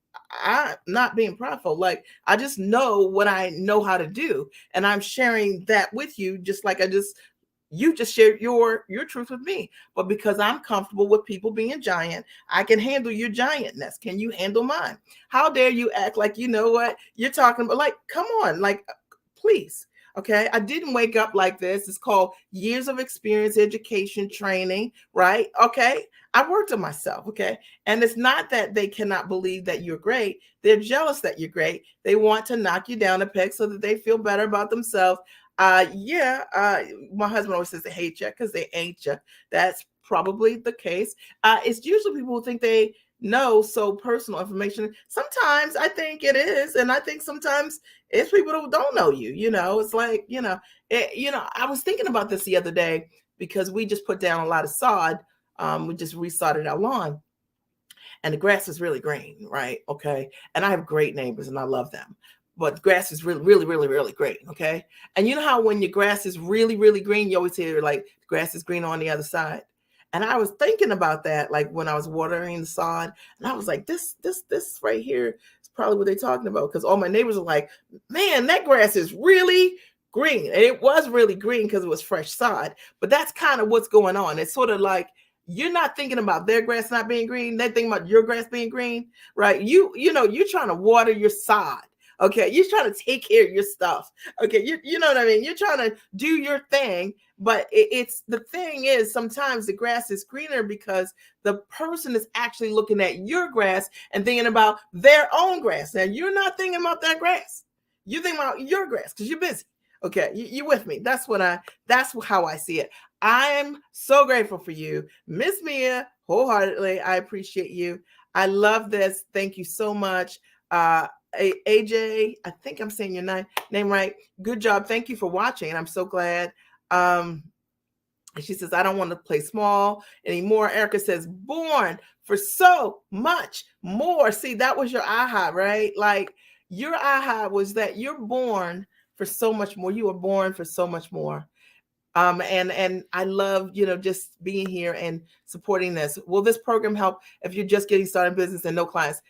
I'm not being prideful. Like, I just know what I know how to do. And I'm sharing that with you, just like you just shared your truth with me. But because I'm comfortable with people being giant, I can handle your giantness. Can you handle mine? How dare you act like you know what you're talking about? Like, come on, like, please. Okay. I didn't wake up like this. It's called years of experience, education, training, right? Okay. I worked on myself. Okay. And it's not that they cannot believe that you're great. They're jealous that you're great. They want to knock you down a peg so that they feel better about themselves. My husband always says they hate you because they ain't you. That's probably the case. It's usually people who think they know so personal information. Sometimes I think it is, and I think sometimes it's people who don't know you. It's like I was thinking about this the other day because we just put down a lot of sod. We just resodded our lawn, and the grass is really green, right? Okay, and I have great neighbors, and I love them. But grass is really, really, really, really green. Okay. And you know how when your grass is really, really green, you always hear like the grass is green on the other side. And I was thinking about that, like when I was watering the sod, and I was like, this right here is probably what they're talking about. Because all my neighbors are like, man, that grass is really green. And it was really green because it was fresh sod. But that's kind of what's going on. It's sort of like you're not thinking about their grass not being green. They're thinking about your grass being green, right? You're trying to water your sod. Okay, you're trying to take care of your stuff. Okay, you know what I mean? You're trying to do your thing, but it's the thing is sometimes the grass is greener because the person is actually looking at your grass and thinking about their own grass. Now you're not thinking about that grass. You're thinking about your grass because you're busy. Okay, you with me? That's how I see it. I'm so grateful for you, Miss Mia, wholeheartedly. I appreciate you. I love this. Thank you so much. AJ, I think I'm saying your name right. Good job. Thank you for watching. I'm so glad. She says, I don't want to play small anymore. Erica says, born for so much more. See, that was your aha, right? Like your aha was that you're born for so much more. You were born for so much more. And I love, just being here and supporting this. Will this program help if you're just getting started in business and no clients?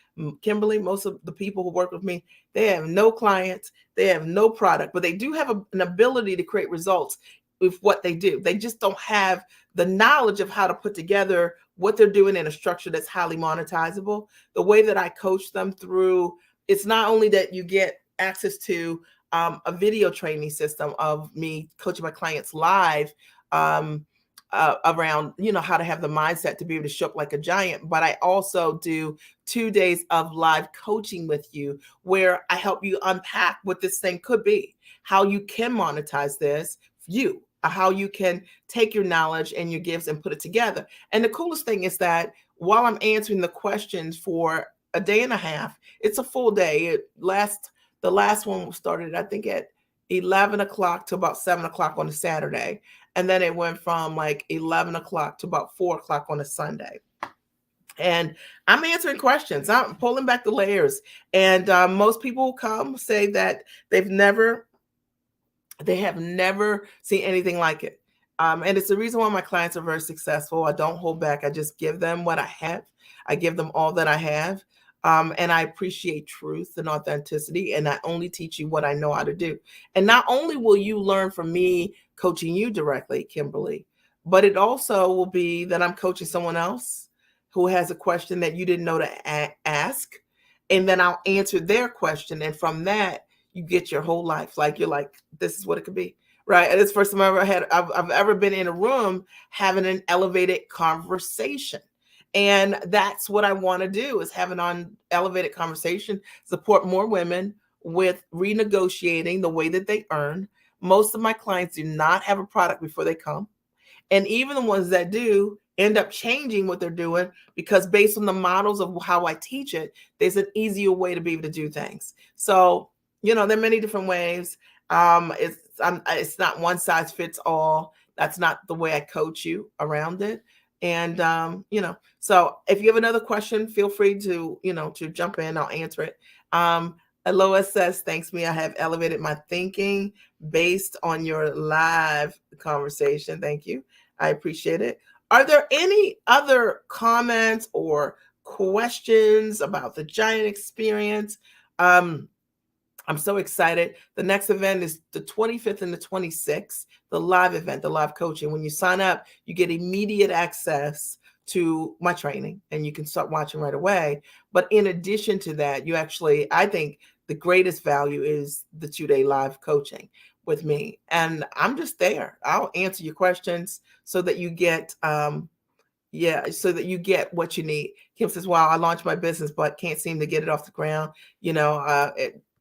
Kimberly, most of the people who work with me, they have no clients, they have no product, but they do have an ability to create results with what they do. They just don't have the knowledge of how to put together what they're doing in a structure that's highly monetizable. The way that I coach them through, it's not only that you get access to a video training system of me coaching my clients live, around, how to have the mindset to be able to show up like a giant, but I also do 2 days of live coaching with you where I help you unpack what this thing could be, how you can monetize this, how you can take your knowledge and your gifts and put it together. And the coolest thing is that while I'm answering the questions for a day and a half, it's a full day. The last one started, I think, at 11 o'clock to about 7 o'clock on a Saturday. And then it went from like 11 o'clock to about 4 o'clock on a Sunday. And I'm answering questions. I'm pulling back the layers. And most people come say that they have never seen anything like it. And it's the reason why my clients are very successful. I don't hold back. I just give them what I have. I give them all that I have. And I appreciate truth and authenticity. And I only teach you what I know how to do. And not only will you learn from me coaching you directly, Kimberly, but it also will be that I'm coaching someone else who has a question that you didn't know to ask. And then I'll answer their question. And from that, you get your whole life. Like, you're like, this is what it could be. Right. And it's the first time I've ever been in a room having an elevated conversation. And that's what I want to do, is have an elevated conversation, support more women with renegotiating the way that they earn. Most of my clients do not have a product before they come. And even the ones that do end up changing what they're doing, because based on the models of how I teach it, there's an easier way to be able to do things. So, there are many different ways. It's not one size fits all. That's not the way I coach you around it. And, so if you have another question, feel free to, to jump in. I'll answer it. Aloha says, thanks, me. I have elevated my thinking based on your live conversation. Thank you. I appreciate it. Are there any other comments or questions about the Giant Experience? I'm so excited. The next event is the 25th and the 26th, the live event, the live coaching. When you sign up, you get immediate access to my training and you can start watching right away. But in addition to that, I think the greatest value is the 2-day live coaching with me. And I'm just there. I'll answer your questions so that you get, so that you get what you need. Kim says, wow, I launched my business, but can't seem to get it off the ground.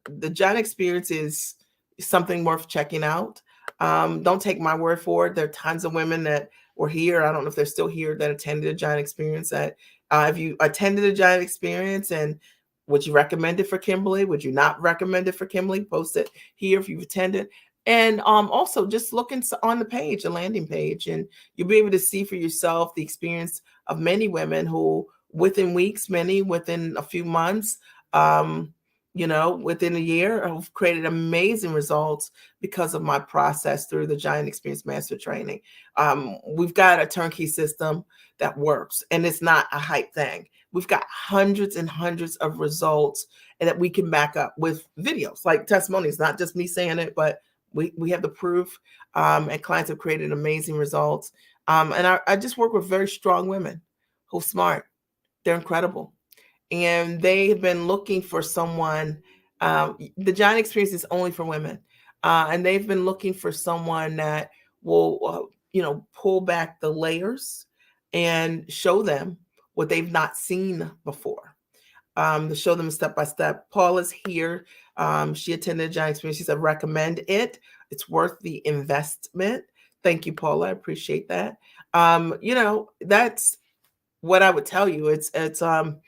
The Giant Experience is something worth checking out. Don't take my word for it. There are tons of women that were here. I don't know if they're still here that attended a Giant Experience. If you attended a Giant Experience, and would you recommend it for Kimberly? Would you not recommend it for Kimberly? Post it here if you've attended. And also just look on the page, the landing page, and you'll be able to see for yourself the experience of many women who within weeks, many within a few months, within a year, I've created amazing results because of my process through the Giant Experience Master Training. We've got a turnkey system that works, and it's not a hype thing. We've got hundreds and hundreds of results and that we can back up with videos, like testimonies, not just me saying it, but we have the proof, and clients have created amazing results. And I just work with very strong women who are smart. They're incredible. And they've been looking for someone. The Giant Experience is only for women. And they've been looking for someone that will, pull back the layers and show them what they've not seen before. To show them step by step. Paula's here. She attended Giant Experience. She said, recommend it. It's worth the investment. Thank you, Paula. I appreciate that. That's what I would tell you. It's an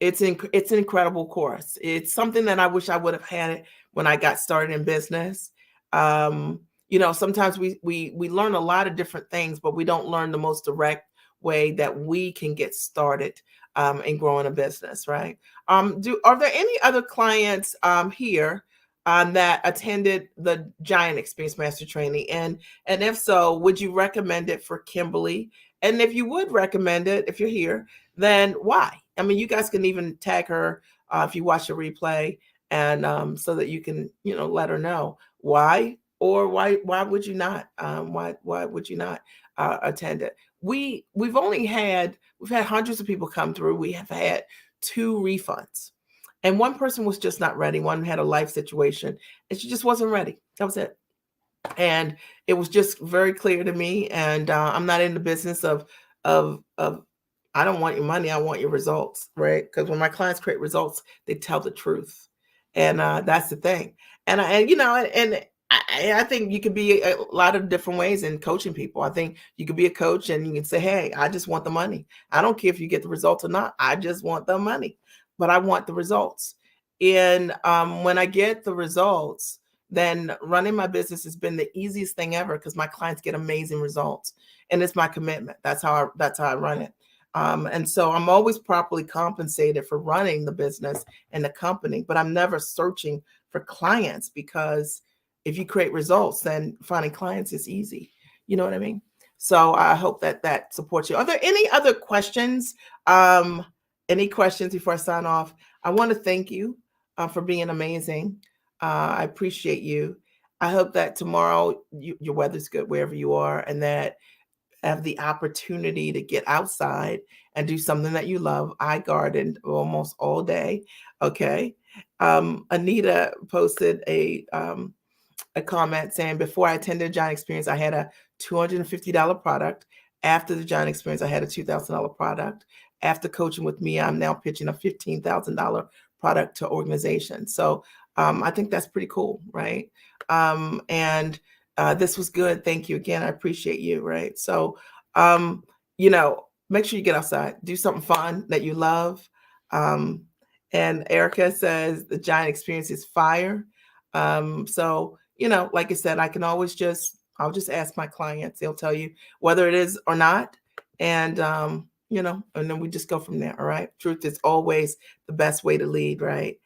incredible course. It's something that I wish I would have had it when I got started in business. Sometimes we learn a lot of different things, but we don't learn the most direct way that we can get started in growing a business, right? Are there any other clients here that attended the Giant Experience Master Training? And if so, would you recommend it for Kimberly? And if you would recommend it, if you're here, then why? I mean, you guys can even tag her if you watch the replay, and so that you can, let her know why or why would you not? Why would you not attend it? We've had hundreds of people come through. We have had 2 refunds, and one person was just not ready. One had a life situation, and she just wasn't ready. That was it. And it was just very clear to me. And I'm not in the business of I don't want your money. I want your results, right? Because when my clients create results, they tell the truth, and that's the thing. And you know, and I think you could be a lot of different ways in coaching people. I think you could be a coach and you can say, "Hey, I just want the money. I don't care if you get the results or not. I just want the money, but I want the results." And when I get the results, then running my business has been the easiest thing ever because my clients get amazing results, and it's my commitment. That's how I run it. And so I'm always properly compensated for running the business and the company, but I'm never searching for clients, because if you create results, then finding clients is easy. You know what I mean? So I hope that that supports you. Are there any other questions? Any questions before I sign off? I want to thank you for being amazing. I appreciate you. I hope that tomorrow your weather's good wherever you are, and that have the opportunity to get outside and do something that you love. I gardened almost all day. Okay. Anita posted a comment saying, before I attended Giant Experience, I had a $250 product. After the Giant Experience, I had a $2,000 product. After coaching with me, I'm now pitching a $15,000 product to organizations. So I think that's pretty cool, right? And this was good. Thank you again. I appreciate you, right? So, you know, make sure you get outside, do something fun that you love. And Erica says the Giant Experience is fire. So, you know, like I said, I'll just ask my clients. They'll tell you whether it is or not. And, you know, and then we just go from there. All right. Truth is always the best way to lead, right?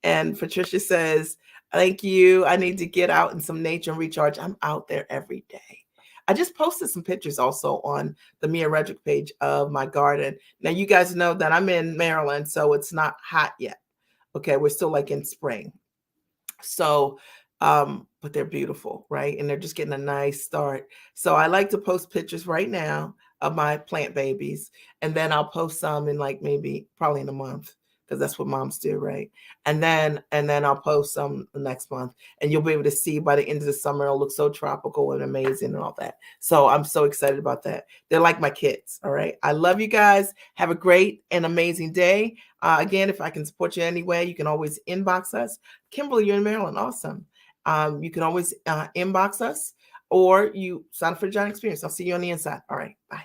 And Patricia says, thank you. I need to get out in some nature and recharge. I'm out there every day. I just posted some pictures also on the Mia Redrick page of my garden. Now, you guys know that I'm in Maryland, so it's not hot yet. Okay. We're still like in spring. So, but they're beautiful, right? And they're just getting a nice start. So I like to post pictures right now of my plant babies, and then I'll post some in like maybe probably in a month, because that's what moms do, right? And then I'll post some the next month, and you'll be able to see by the end of the summer it'll look so tropical and amazing and all that. So I'm so excited about that. They're like my kids. All right. I love you guys. Have a great and amazing day. Again, if I can support you anyway, you can always inbox us. Kimberly, you're in Maryland. Awesome. You can always inbox us, or you sign up for the Giant Experience. I'll see you on the inside. All right. Bye.